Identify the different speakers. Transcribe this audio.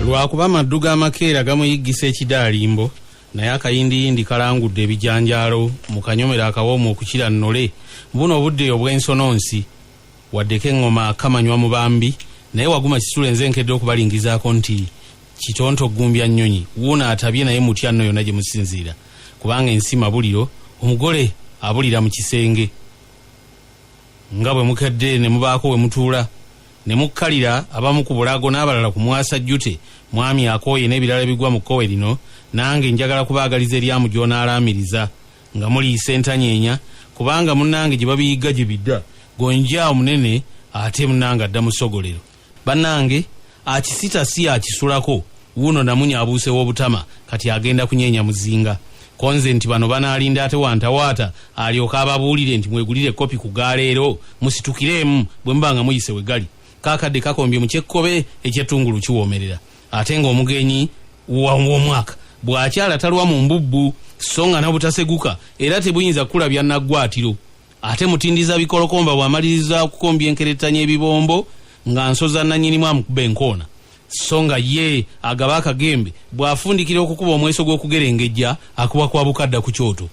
Speaker 1: lwakuba amaddu g'amakeera gamuyiggisa ekidaalimbo naye akayindiyindi kalangudde ebijanjaalo mu kanyomero akawoomu okukira nnole buno obudde obw'ensononsi waddeko engoma kamanywa mu bambi naye Waguma Kisula nze nkedde okubalingizaako nti kitonto gumbya nnyonyi wuuna atabye naye mutya nno yonna gye musinziira kubanga ensi mabuliro omugole abulira mu kisenge nga bwe mukedde ne mubaako we mutuula ne mukkalira abamu ku bulago n'abalala ku mwasa jjute mwami akooye n'ebirala bigwa mu kkowe lino nange njagala kubaagaliza eryamu gy'onaalaamiriza nga muliisa entanyeenya kubanga munnange gye babiyigga gye bidda gonja omunene ate munnange adda mu ssogolero bannange akisita si akisulako wuuno namunya abuusewo obutama kati agenda kunyeenya muzinga konze nti bano banaalinda ate wantawaata alyoka ababuulire nti mwegulire kopi ku gaaleero musitukiremu bwe mba nga muyise we gali kaakadde kakombye mu kyekkobe eky'ettungulu kiwoomerera ate ng'omugenyi w'omwaka bw'akyala talwa mu mbubbu so nga nabutaseguka era tebuyinza kulabya naggwatiro ate mutindiza bikolokomba bw'amaliriza okukombya enkerettanya ebibombo nga nsoza nannyinimu amukuba enkoona so nga ye agaba akagembe bw'afundikira okukuba omweso gw'okugerengejja akuba kwa bukadda ku kyoto.